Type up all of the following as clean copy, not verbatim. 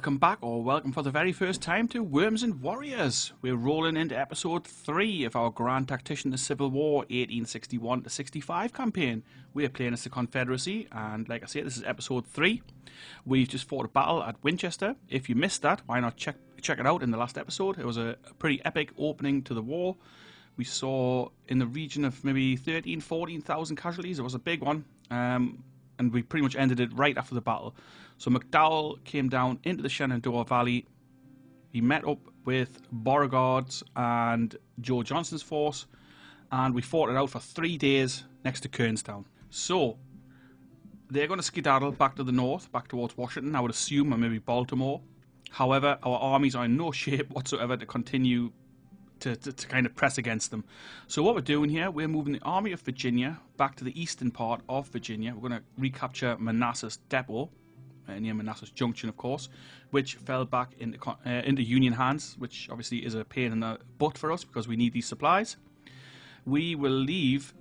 Welcome back, or welcome for the very first time to Worms and Warriors. We're rolling into episode 3 of our Grand Tactician the Civil War 1861 to 65 campaign. We're playing as the Confederacy, and like I say, this is episode 3. We've just fought a battle at Winchester. If you missed that, why not check it out in the last episode. It was a pretty epic opening to the war. We saw in the region of maybe 14,000 casualties. It was a big one. And we pretty much ended it right after the battle. So McDowell came down into the Shenandoah Valley. He met up with Beauregard's and Joe Johnston's force, and we fought it out for 3 days next to Kernstown. So they're going to skedaddle back to the north, back towards Washington, I would assume, or maybe Baltimore. However, our armies are in no shape whatsoever to continue to kind of press against them. So what we're doing here, we're moving the Army of Virginia back to the eastern part of Virginia. We're going to recapture Manassas Depot, near Manassas Junction, of course, which fell back into Union hands, which obviously is a pain in the butt for us because we need these supplies. We will leave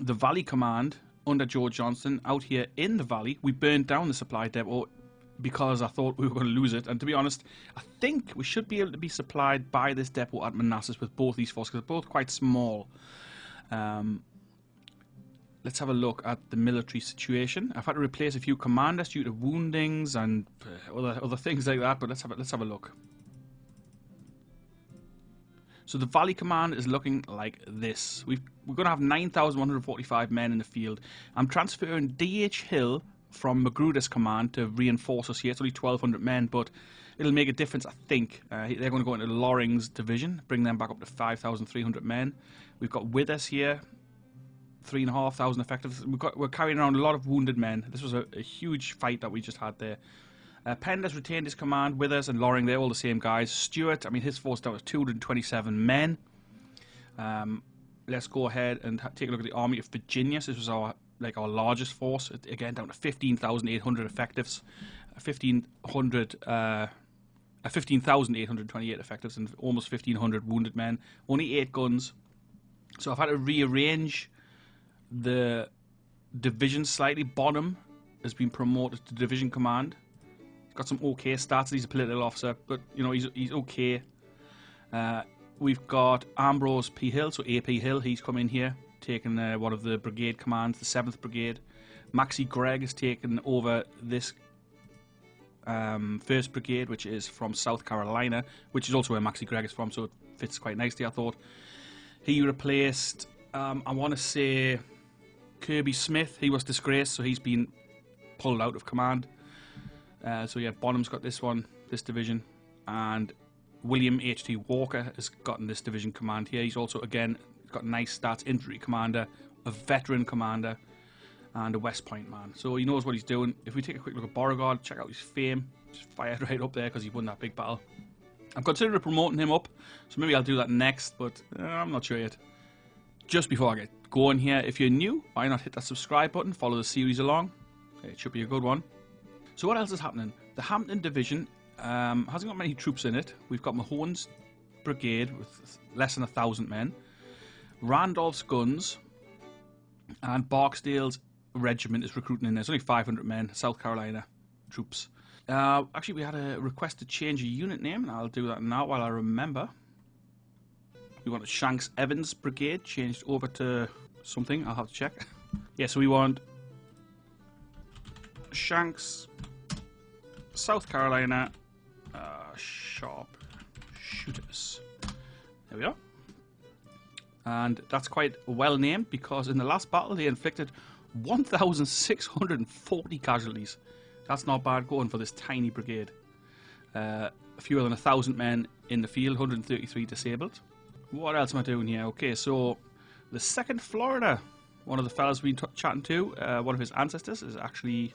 the Valley Command under Joe Johnston out here in the valley. We burned down the supply depot because I thought we were going to lose it, and to be honest, I think we should be able to be supplied by this depot at Manassas with both these forces, because they're both quite small. Let's have a look at the military situation. I've had to replace a few commanders due to woundings and other things like that, but let's have a look. So the Valley Command is looking like this. We're going to have 9,145 men in the field. I'm transferring D.H. Hill from Magruder's command to reinforce us here. It's only 1,200 men, but it'll make a difference, I think. They're going to go into Loring's division, bring them back up to 5,300 men. We've got Withers here, 3,500 effectives. We're carrying around a lot of wounded men. This was a huge fight that we just had there. Pender's retained his command. Withers and Loring, they're all the same guys. Stewart, I mean, his force down to 227 men. Let's go ahead and take a look at the Army of Virginia. So this was our largest force, again down to 15,800 effectives, 15,828 effectives, and almost 1,500 wounded men. Only 8 guns. So I've had to rearrange the division slightly. Bonham has been promoted to division command. He's got some okay stats. He's a political officer, but you know he's okay. We've got Ambrose P. Hill, so A.P. Hill. He's come in here, taken one of the brigade commands, the 7th Brigade. Maxie Gregg has taken over this 1st Brigade, which is from South Carolina, which is also where Maxie Gregg is from, so it fits quite nicely, I thought. He replaced, I want to say, Kirby Smith. He was disgraced, so he's been pulled out of command. So yeah, Bonham's got this division, and William H.T. Walker has gotten this division command here. He's also, again, got nice stats, infantry commander, a veteran commander, and a West Point man. So he knows what he's doing. If we take a quick look at Beauregard, check out his fame. Just fired right up there because he won that big battle. I'm considering promoting him up, so maybe I'll do that next, but I'm not sure yet. Just before I get going here, if you're new, why not hit that subscribe button, follow the series along. It should be a good one. So what else is happening? The Hampton Division hasn't got many troops in it. We've got Mahone's brigade with less than 1,000 men. Randolph's guns and Barksdale's regiment is recruiting in there. There's only 500 men, South Carolina troops. Actually, we had a request to change a unit name, and I'll do that now while I remember. We want Shanks Evans Brigade changed over to something. I'll have to check. Yeah, so we want Shanks, South Carolina, Sharp Shooters. There we are. And that's quite well named because in the last battle they inflicted 1,640 casualties. That's not bad going for this tiny brigade. Fewer than 1,000 men in the field, 133 disabled. What else am I doing here? Okay, so the 2nd Florida, one of the fellas we've been chatting to, one of his ancestors is actually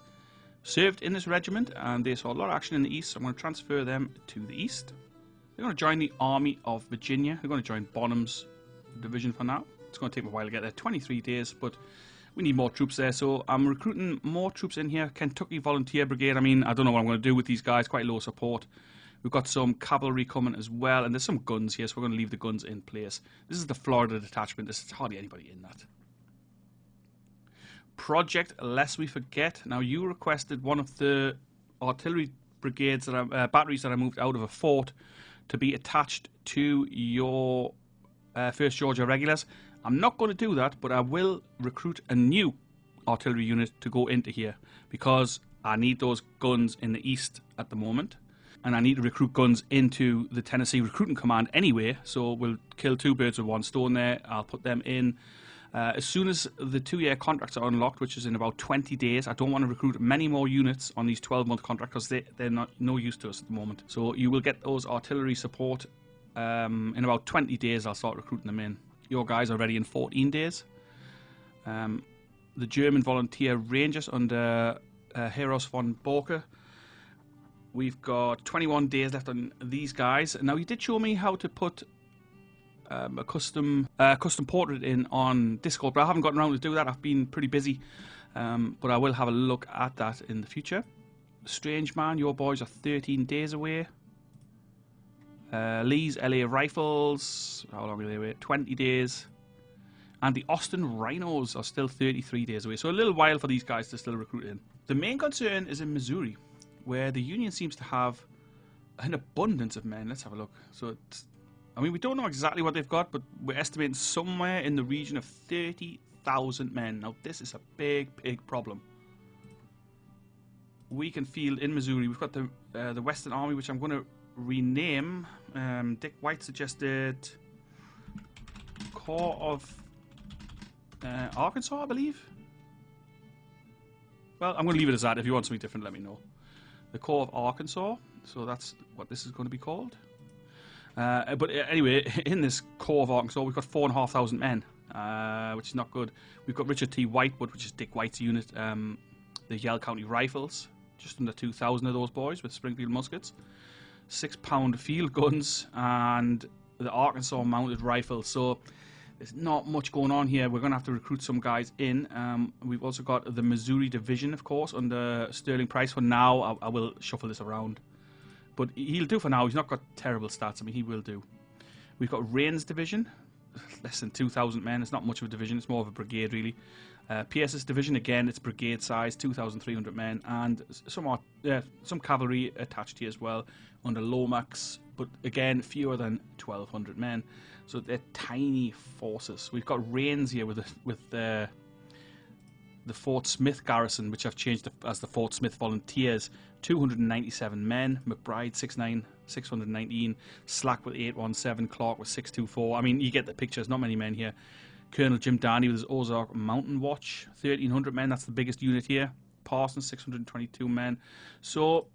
served in this regiment, and they saw a lot of action in the east, so I'm going to transfer them to the east. They're going to join the Army of Virginia. They're going to join Bonham's division for now. It's going to take a while to get there, 23 days, but we need more troops there, so I'm recruiting more troops in here. Kentucky Volunteer Brigade, I mean, I don't know what I'm going to do with these guys, quite low support. We've got some cavalry coming as well, and there's some guns here, so we're going to leave the guns in place. This is the Florida detachment. There's hardly anybody in that. Project Lest We Forget. Now, you requested one of the artillery brigades that are batteries that I moved out of a fort to be attached to your 1st Georgia regulars. I'm not going to do that, but I will recruit a new artillery unit to go into here because I need those guns in the east at the moment, and I need to recruit guns into the Tennessee Recruiting Command anyway, so we'll kill 2 birds with 1 stone there. I'll put them in as soon as the 2-year contracts are unlocked, which is in about 20 days. I don't want to recruit many more units on these 12-month contracts because they're not no use to us at the moment. So you will get those artillery support in about 20 days. I'll start recruiting them in. Your guys are ready in 14 days. The German Volunteer Rangers under Heros von Borke. We've got 21 days left on these guys. Now, you did show me how to put a custom portrait in on Discord, but I haven't gotten around to do that. I've been pretty busy, but I will have a look at that in the future. Strange Man, your boys are 13 days away. Lee's LA Rifles, how long are they away? 20 days. And the Austin Rhinos are still 33 days away. So a little while for these guys to still recruit in. The main concern is in Missouri, where the Union seems to have an abundance of men. Let's have a look. So, I mean, we don't know exactly what they've got, but we're estimating somewhere in the region of 30,000 men. Now, this is a big, big problem. We can field in Missouri. We've got the Western Army, which I'm going to rename. Dick White suggested Corps of Arkansas, I believe. Well, I'm going to leave it as that. If you want something different, let me know. The Corps of Arkansas. So that's what this is going to be called. But anyway, in this Corps of Arkansas, we've got 4,500 men, which is not good. We've got Richard T. Whitewood, which is Dick White's unit. The Yell County Rifles, just under 2,000 of those boys with Springfield muskets. 6-pound field guns and the Arkansas Mounted Rifles. So there's not much going on here. We're going to have to recruit some guys in. We've also got the Missouri Division, of course, under Sterling Price. For now, I will shuffle this around. But he'll do for now. He's not got terrible stats. I mean, he will do. We've got Rains Division, less than 2,000 men. It's not much of a division. It's more of a brigade, really. PSS Division, again, it's brigade size, 2,300 men. And some cavalry attached here as well under Lomax. But again, fewer than 1,200 men. So they're tiny forces. We've got Rains here with the Fort Smith garrison, which I've changed as the Fort Smith Volunteers. 297 men. McBride 6'9", 619. Slack with 817. Clark with 624. I mean, you get the pictures. Not many men here. Colonel Jim Danny with his Ozark Mountain Watch. 1,300 men. That's the biggest unit here. Parsons 622 men. So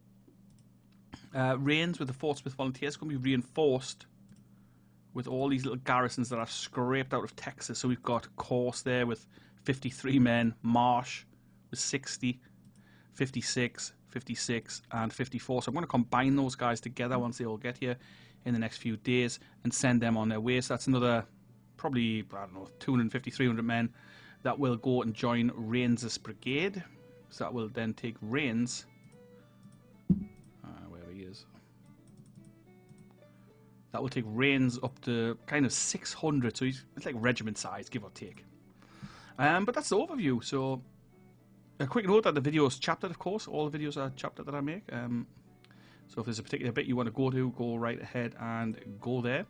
Rains with the Fort Smith Volunteers is going to be reinforced with all these little garrisons that are scraped out of Texas. So we've got Course there with 53 men, Marsh with 60, 56, 56, and 54. So I'm going to combine those guys together once they all get here in the next few days and send them on their way. So that's another probably, I don't know, 250, 300 men that will go and join Rains' brigade. So that will then take Rains, wherever he is. That will take Rains up to kind of 600. So it's like regiment size, give or take. But that's the overview. So a quick note that the video is chaptered, of course. All the videos are chaptered that I make. So if there's a particular bit you want to go to, go right ahead and go there.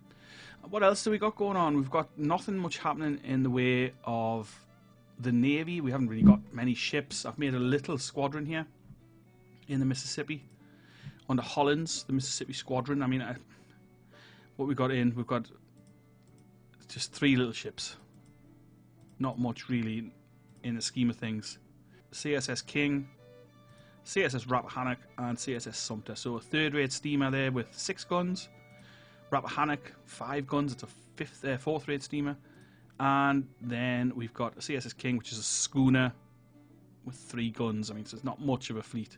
What else do we got going on? We've got nothing much happening in the way of the Navy. We haven't really got many ships. I've made a little squadron here in the Mississippi. Under Hollins, the Mississippi Squadron. I mean, what we've got just 3 little ships. Not much really in the scheme of things. CSS King, CSS Rappahannock, and CSS Sumter. So a 3rd-rate steamer there with 6 guns. Rappahannock, 5 guns. It's a 4th-rate steamer. And then we've got a CSS King, which is a schooner with 3 guns. I mean, so it's not much of a fleet.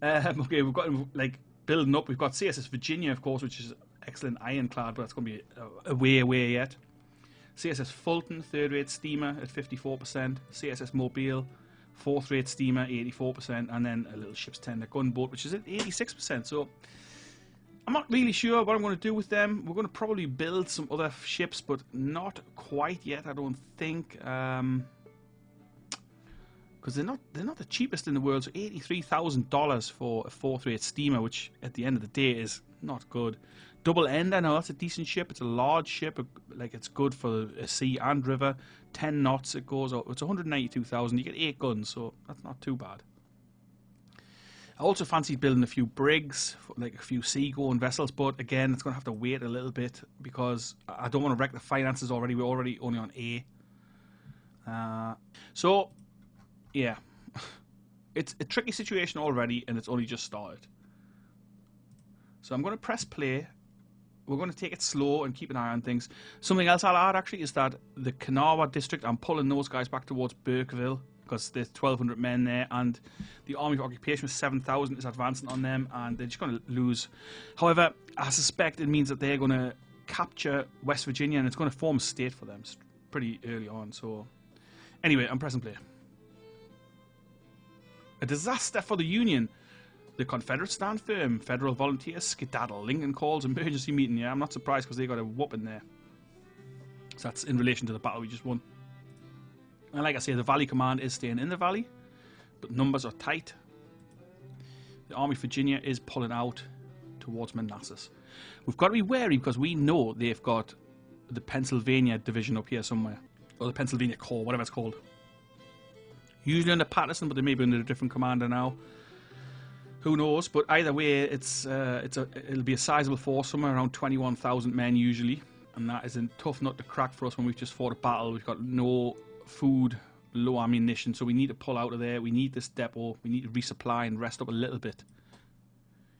Okay, we've got, like, building up. We've got CSS Virginia, of course, which is excellent ironclad, but that's going to be a way away yet. CSS Fulton, 3rd-rate steamer at 54%. CSS Mobile, 4th-rate steamer, 84%. And then a little ship's tender gunboat, which is at 86%. So I'm not really sure what I'm going to do with them. We're going to probably build some other ships, but not quite yet, I don't think. Because because they're not the cheapest in the world. So $83,000 for a 4th-rate steamer, which at the end of the day is not good. Double end, I know that's a decent ship. It's a large ship, like it's good for a sea and river. 10 knots it goes. It's 192,000. You get 8 guns, so that's not too bad. I also fancied building a few brigs, like a few seagoing vessels, but again, it's going to have to wait a little bit because I don't want to wreck the finances already. We're already only on A. So, yeah. It's a tricky situation already, and it's only just started. So I'm going to press play. We're going to take it slow and keep an eye on things. Something else I'll add, actually, is that the Kanawha district, I'm pulling those guys back towards Burkeville, because there's 1,200 men there, and the Army of Occupation with 7,000 is advancing on them, and they're just going to lose. However, I suspect it means that they're going to capture West Virginia, and it's going to form a state for them pretty early on. So, anyway, I'm pressing play. A disaster for the Union. The Confederates stand firm. Federal volunteers skedaddle. Lincoln calls emergency meeting. Yeah, I'm not surprised because they got a whooping there. So that's in relation to the battle we just won. And like I say, the Valley Command is staying in the valley, but numbers are tight. The Army of Virginia is pulling out towards Manassas. We've got to be wary because we know they've got the Pennsylvania Division up here somewhere, or the Pennsylvania Corps, whatever it's called. Usually under Patterson, but they may be under a different commander now. Who knows? But either way, it'll be a sizable force, somewhere around 21,000 men usually, and that is a tough nut to crack for us when we've just fought a battle. We've got no food, low ammunition, so we need to pull out of there. We need this depot. We need to resupply and rest up a little bit.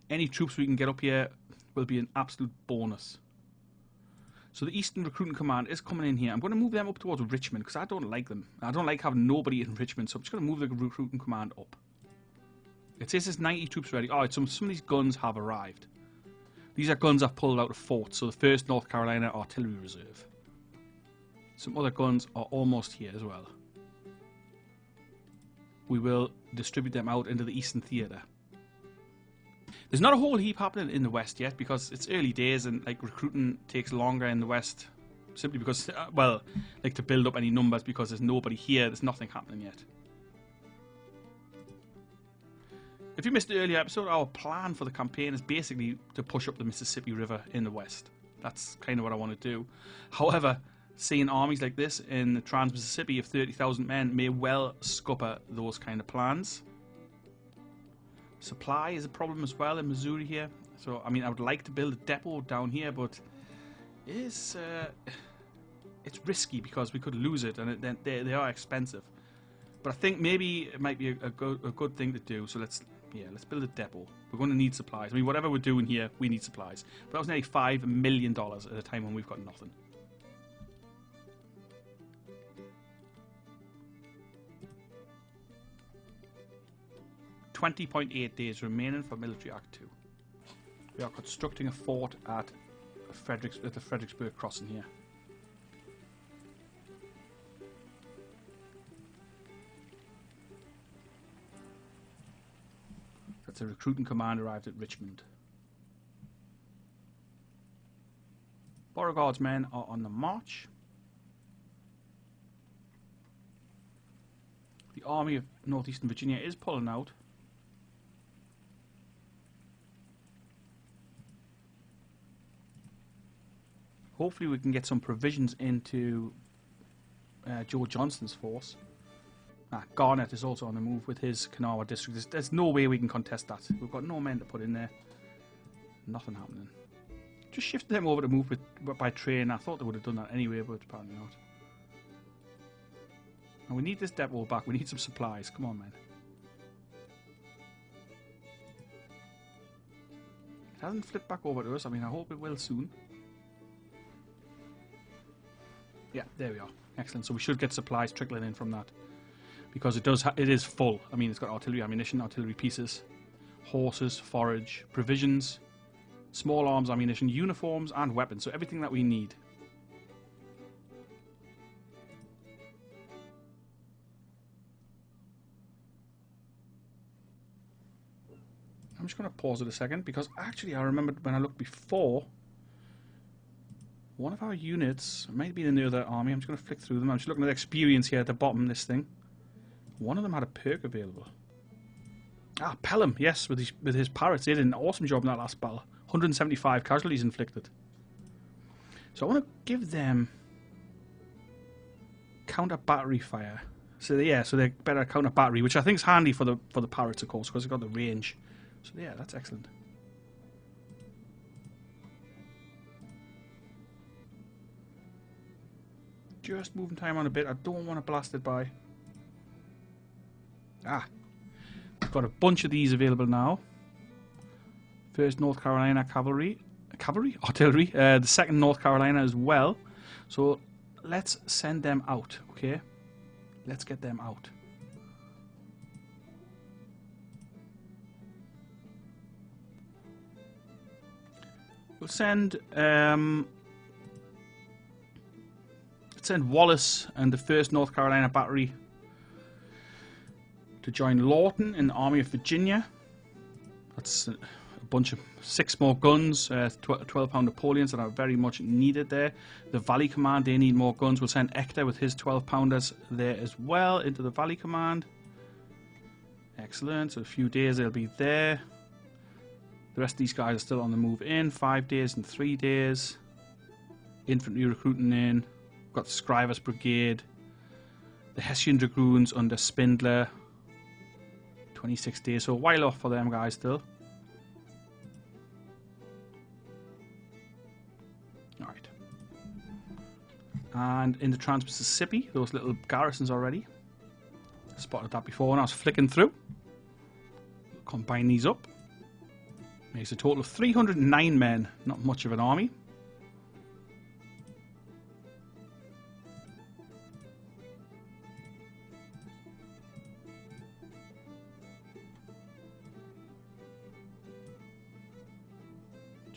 Any troops we can get up here will be an absolute bonus. So the Eastern Recruiting Command is coming in here. I'm going to move them up towards Richmond because I don't like them. I don't like having nobody in Richmond, so I'm just going to move the Recruiting Command up. It says there's 90 troops ready. Alright, some of these guns have arrived. These are guns I've pulled out of forts, so the 1st North Carolina Artillery Reserve. Some other guns are almost here as well. We will distribute them out into the Eastern Theatre. There's not a whole heap happening in the West yet because it's early days and like recruiting takes longer in the West simply because, well, like to build up any numbers because there's nobody here, there's nothing happening yet. If you missed the earlier episode, our plan for the campaign is basically to push up the Mississippi River in the West. That's kind of what I want to do. However, seeing armies like this in the Trans-Mississippi of 30,000 men may well scupper those kind of plans. Supply is a problem as well in Missouri here. So, I mean, I would like to build a depot down here, but it's risky because we could lose it, and they are expensive. But I think maybe it might be a good thing to do. So let's build a depot. We're going to need supplies. I mean, whatever we're doing here, we need supplies. But that was nearly $5 million at a time when we've got nothing. $20.8 days remaining for Military Act 2. We are constructing a fort at the Fredericksburg crossing here. That's a recruiting command arrived at Richmond. Beauregard's men are on the march. The Army of Northeastern Virginia is pulling out. Hopefully we can get some provisions into Joe Johnston's force. Garnett is also on the move with his Kanawha district. There's no way we can contest that. We've got no men to put in there. Nothing happening. Just shift them over to move by train. I thought they would have done that anyway, but apparently not. And we need this depot back. We need some supplies. Come on, man. It hasn't flipped back over to us. I mean, I hope it will soon. Yeah, there we are. Excellent. So we should get supplies trickling in from that. Because it is full. I mean, it's got artillery ammunition, artillery pieces, horses, forage, provisions, small arms ammunition, uniforms, and weapons. So everything that we need. I'm just going to pause it a second because actually I remembered when I looked before, one of our units might be in the other army. I'm just going to flick through them. I'm just looking at the experience here at the bottom of this thing. One of them had a perk available. Ah, Pelham, yes, with his pirates. They did an awesome job in that last battle. 175 casualties inflicted. So I want to give them counter battery fire. So yeah, so they're better at counter battery, which I think is handy for the pirates, of course, because they've got the range. So yeah, that's excellent. Just moving time on a bit. I don't want to blast it by. Ah, we've got a bunch of these available now. First North Carolina artillery. The second North Carolina as well. So let's send them out. Okay, let's get them out. We'll send Wallace and the 1st North Carolina Battery to join Lawton in the Army of Virginia. That's a bunch of 6 more guns, 12-pound Napoleons that are very much needed there. The Valley Command, they need more guns. We'll send Ector with his 12-pounders there as well into the Valley Command. Excellent. So a few days they'll be there. The rest of these guys are still on the move in. 5 days and 3 days. Infantry recruiting in. We've got the Scrivers Brigade. The Hessian Dragoons under Spindler. 26 days. So a while off for them guys still. Alright. And in the Trans-Mississippi, those little garrisons already. Spotted that before when I was flicking through. Combine these up. Makes a total of 309 men. Not much of an army.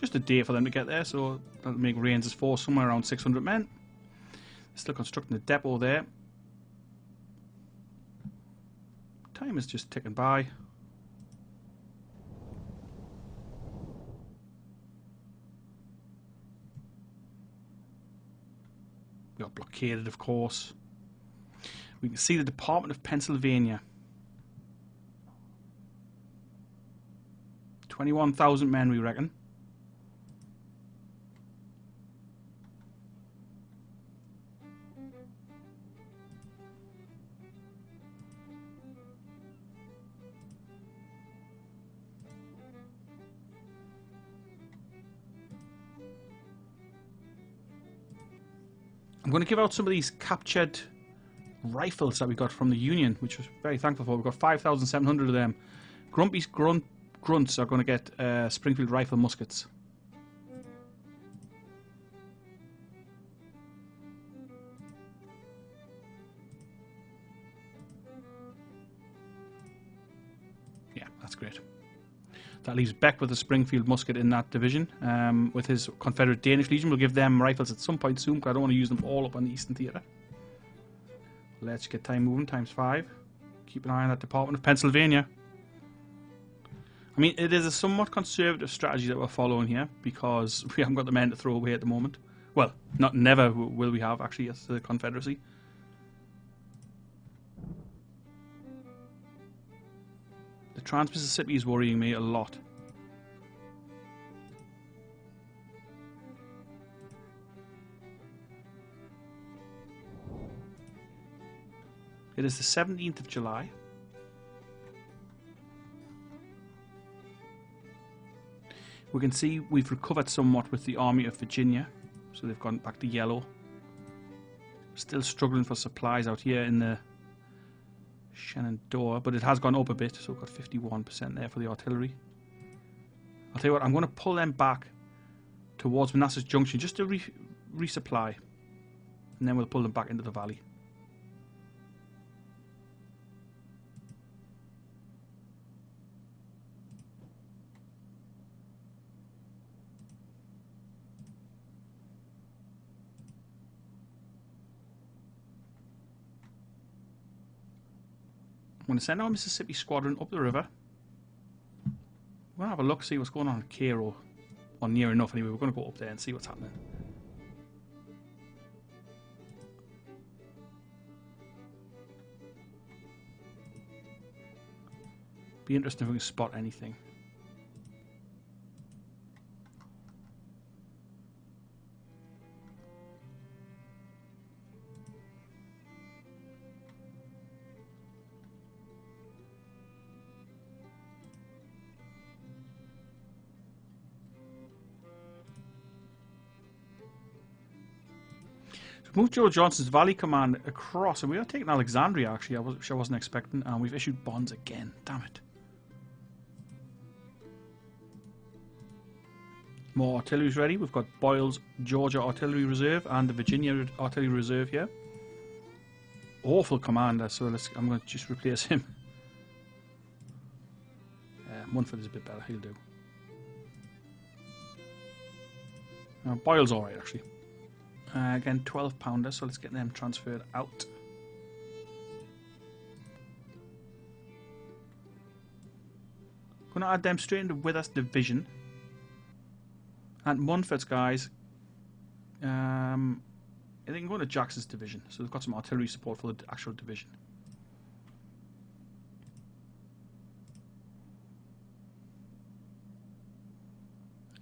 Just a day for them to get there, so that'll make Rains' force somewhere around 600 men. Still constructing a depot there. Time is just ticking by. We got blockaded, of course. We can see the Department of Pennsylvania. 21,000 men, we reckon. I'm going to give out some of these captured rifles that we got from the Union, which was very thankful for. We've got 5,700 of them. Grumpy's grunts are going to get Springfield rifle muskets. Yeah, that's great. That leaves Beck with the Springfield musket in that division. With his Confederate Danish Legion, we'll give them rifles at some point soon, because I don't want to use them all up on the Eastern Theatre. Let's get time moving, ×5. Keep an eye on that Department of Pennsylvania. I mean, it is a somewhat conservative strategy that we're following here, because we haven't got the men to throw away at the moment. Well, never will we have, actually, as the Confederacy. The Trans-Mississippi is worrying me a lot. It is the 17th of July. We can see we've recovered somewhat with the Army of Virginia. So they've gone back to yellow. Still struggling for supplies out here in the Shenandoah, but it has gone up a bit, so we've got 51% there for the artillery. I'll tell you what, I'm going to pull them back towards Manassas Junction just to resupply, and then we'll pull them back into the valley. I'm going to send our Mississippi squadron up the river. We're going to have a look, see what's going on at Cairo. Or near enough anyway. We're going to go up there and see what's happening. Be interesting if we can spot anything. Moved Joe Johnson's Valley Command across, and we are taking Alexandria, actually, which I wasn't expecting, and we've issued bonds again. Damn it. More artillery's ready. We've got Boyle's Georgia Artillery Reserve and the Virginia Artillery Reserve here. Awful commander, so I'm going to just replace him. Munford is a bit better, he'll do. Boyle's alright, actually. Again, 12 pounder, so let's get them transferred out. Gonna add them straight into Withers Division. And Munford's guys, they can go to Jackson's division, so they've got some artillery support for the actual division.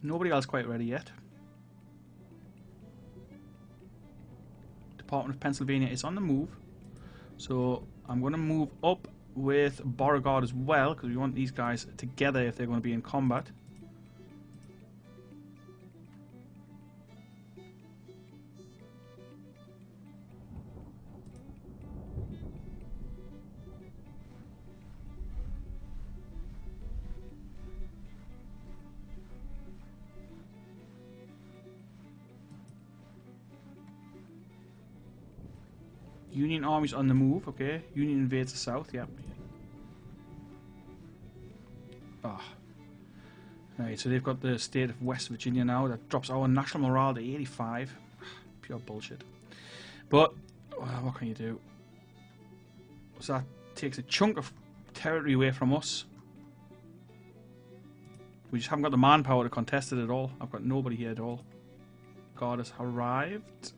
Nobody else quite ready yet. Department of Pennsylvania is on the move, so I'm going to move up with Beauregard as well, because we want these guys together if they're going to be in combat. Union armies on the move, okay. Union invades the south, yeah. Ah. Right, so they've got the state of West Virginia now. That drops our national morale to 85. Pure bullshit. But, what can you do? So that takes a chunk of territory away from us. We just haven't got the manpower to contest it at all. I've got nobody here at all. God has arrived.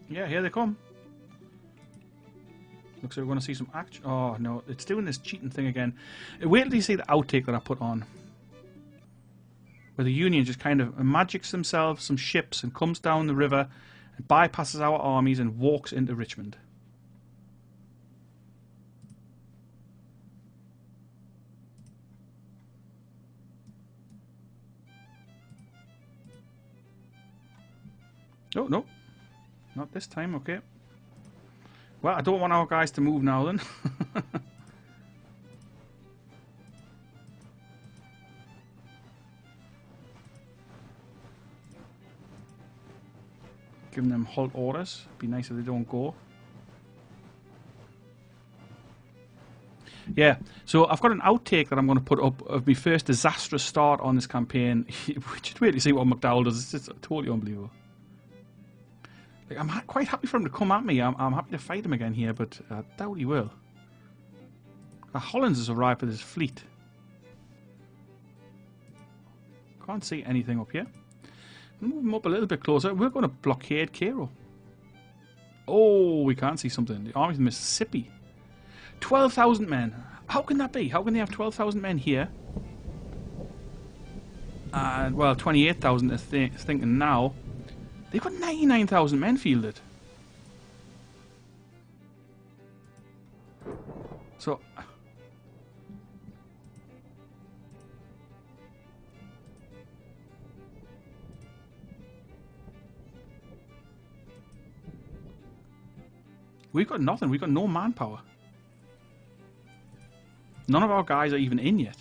Yeah, here they come. Looks like we're going to see some action. Oh, no. It's doing this cheating thing again. Wait till you see the outtake that I put on. Where the Union just kind of magics themselves some ships and comes down the river and bypasses our armies and walks into Richmond. Oh, no. Not this time, okay. Well, I don't want our guys to move now then. Giving them halt orders. Be nice if they don't go. Yeah, so I've got an outtake that I'm going to put up of my first disastrous start on this campaign. Just wait to see what McDowell does. It's just totally unbelievable. Like, I'm quite happy for him to come at me. I'm happy to fight him again here, but I doubt he will. Hollins has arrived with his fleet. Can't see anything up here. Move him up a little bit closer. We're going to blockade Cairo. Oh, we can't see something. The army of Mississippi. 12,000 men. How can that be? How can they have 12,000 men here? And, well, 28,000 is thinking now. They've got 99,000 men fielded. So... we've got nothing. We've got no manpower. None of our guys are even in yet.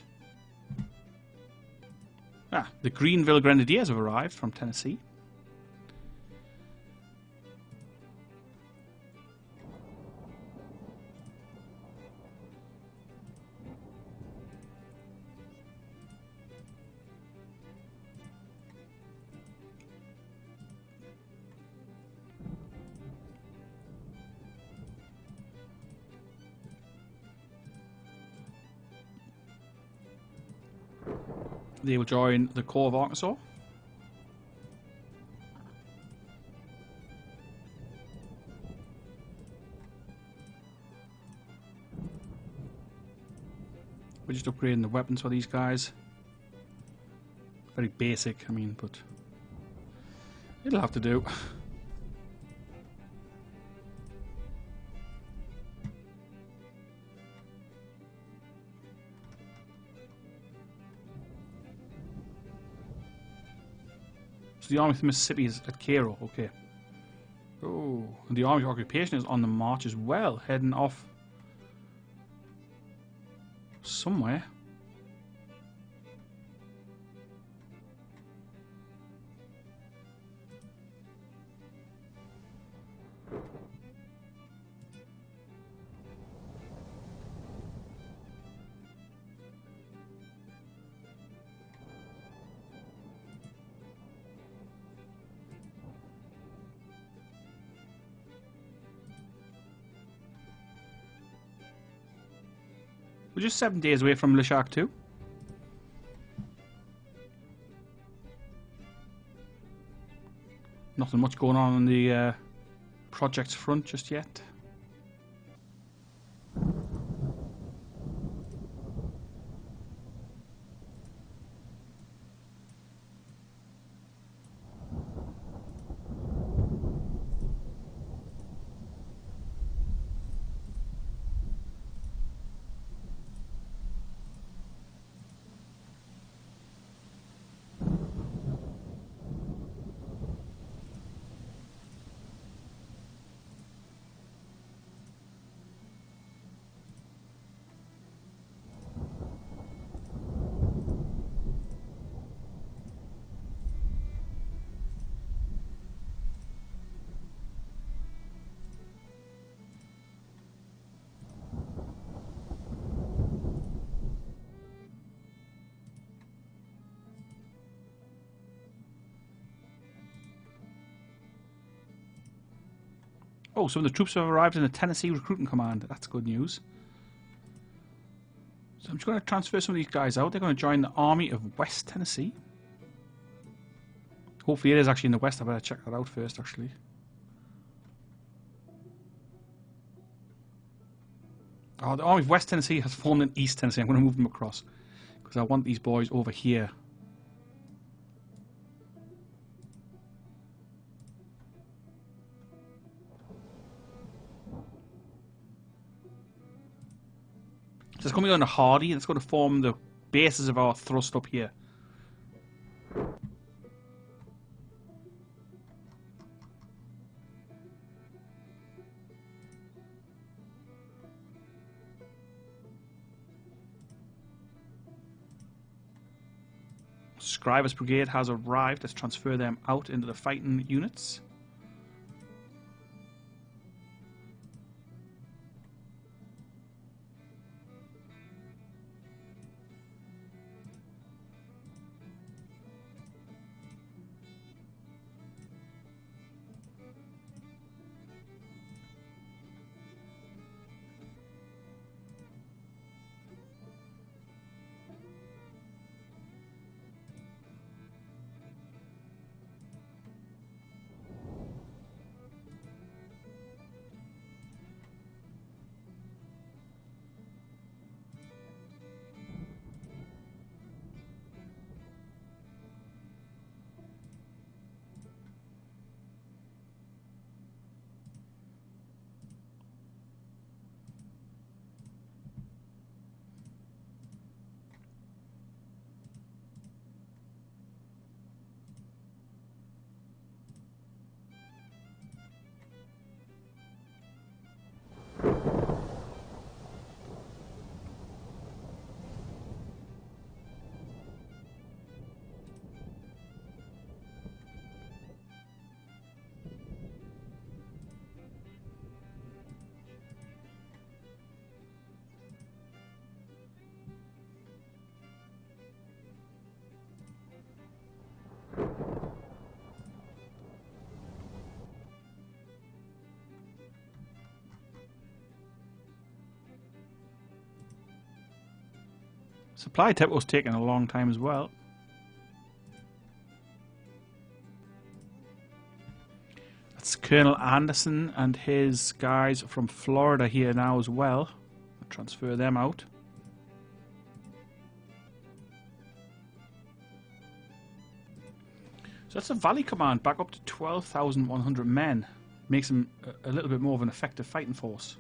Ah, the Greenville Grenadiers have arrived from Tennessee. They will join the Corps of Arkansas. We're just upgrading the weapons for these guys. Very basic, I mean, but it'll have to do. So the Army of Mississippi is at Cairo, okay. Oh, and the Army of Occupation is on the march as well, heading off somewhere. We're just 7 days away from Le Shark 2. Nothing much going on the projects front just yet. Oh, some of the troops have arrived in the Tennessee Recruiting Command. That's good news. So I'm just going to transfer some of these guys out. They're going to join the Army of West Tennessee. Hopefully it is actually in the West. I better check that out first, actually. Oh, the Army of West Tennessee has formed in East Tennessee. I'm going to move them across because I want these boys over here. So it's coming on a Hardy, and it's going to form the basis of our thrust up here. Scriber's Brigade has arrived. Let's transfer them out into the fighting units. Supply tempo's taking a long time as well. That's Colonel Anderson and his guys from Florida here now as well. I'll transfer them out. So that's a Valley Command back up to 12,100 men. Makes them a little bit more of an effective fighting force.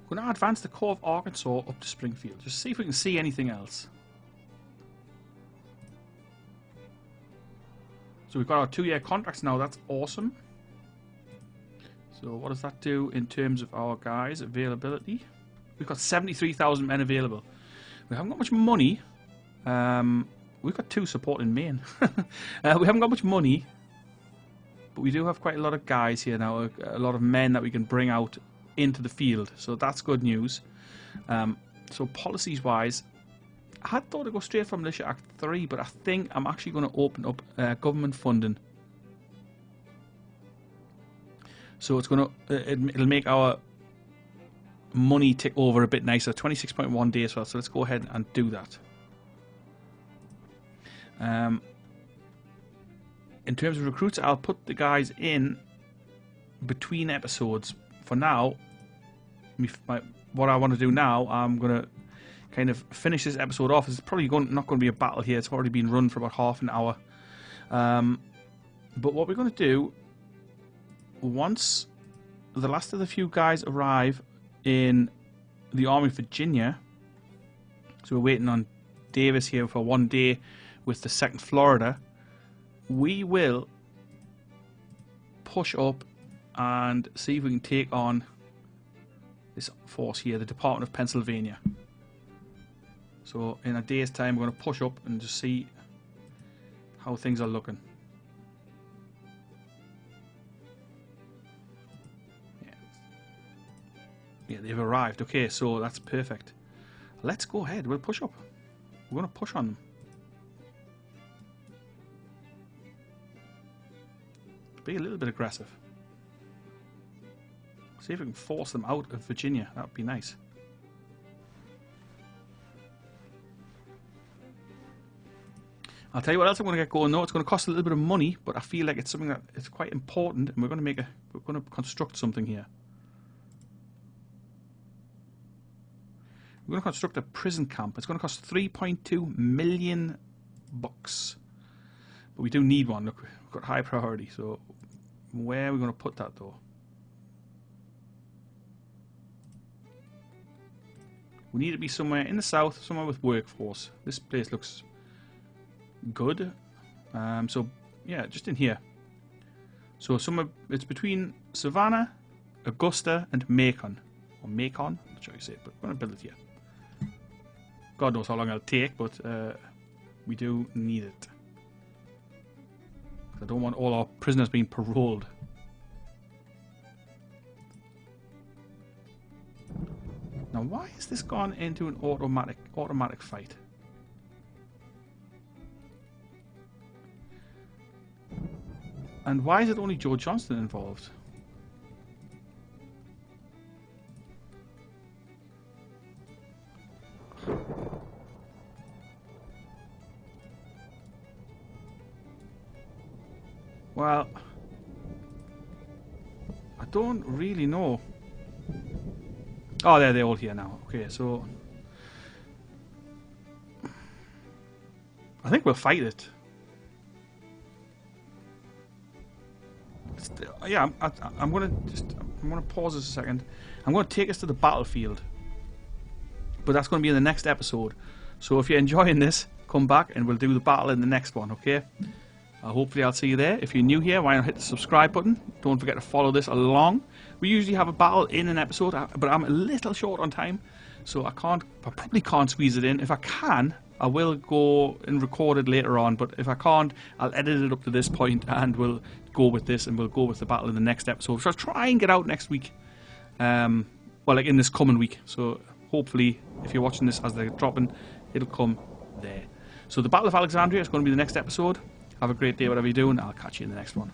We're going to advance the Corps of Arkansas up to Springfield. Just see if we can see anything else. So we've got our 2-year contracts now. That's awesome. So what does that do in terms of our guys' availability? We've got 73,000 men available. We haven't got much money. We've got 2 support in Maine. We haven't got much money. But we do have quite a lot of guys here now. A lot of men that we can bring out into the field, so that's good news. So policies wise, I had thought to go straight from Militia Act 3, but I think I'm actually going to open up government funding. So it's going to it'll make our money tick over a bit nicer. 26.1 days for that, so let's go ahead and do that. In terms of recruits, I'll put the guys in between episodes. For now, what I want to do now, I'm going to kind of finish this episode off. It's probably not going to be a battle here. It's already been run for about half an hour. But what we're going to do, once the last of the few guys arrive in the Army of Virginia, so we're waiting on Davis here for 1 day with the 2nd Florida, we will push up and see if we can take on this force here, the Department of Pennsylvania. So in a day's time, we're going to push up and just see how things are looking. Yeah, they've arrived. Okay, so that's perfect. Let's go ahead. We'll push up. We're going to push on them. Be a little bit aggressive. See if we can force them out of Virginia. That would be nice. I'll tell you what else I'm going to get going though. It's going to cost a little bit of money, but I feel like it's something that is quite important, and we're going to construct something here. We're going to construct a prison camp. It's going to cost 3.2 million bucks. But we do need one. Look, we've got high priority. So where are we going to put that though? We need to be somewhere in the south, somewhere with workforce. This place looks good. So yeah, just in here. So somewhere, it's between Savannah, Augusta, and Macon. Or Macon, I'm not sure how you say it, but we're going to build it here. God knows how long it'll take, but we do need it. I don't want all our prisoners being paroled. Now, why has this gone into an automatic fight? And why is it only Joe Johnston involved? Well, I don't really know. Oh, they're all here now. Okay, so I think we'll fight it. Yeah, I'm gonna pause this a second. I'm gonna take us to the battlefield, but that's gonna be in the next episode. So if you're enjoying this, come back and we'll do the battle in the next one. Okay. Hopefully I'll see you there. If you're new here, why not hit the subscribe button? Don't forget to follow this along. We usually have a battle in an episode, but I'm a little short on time, so I probably can't squeeze it in. If I can, I will go and record it later on, but if I can't, I'll edit it up to this point and we'll go with this, and we'll go with the battle in the next episode. So I'll try and get out next week. Well, like in this coming week. So hopefully, if you're watching this as they're dropping, it'll come there. So the Battle of Alexandria is going to be the next episode. Have a great day, whatever you're doing. I'll catch you in the next one.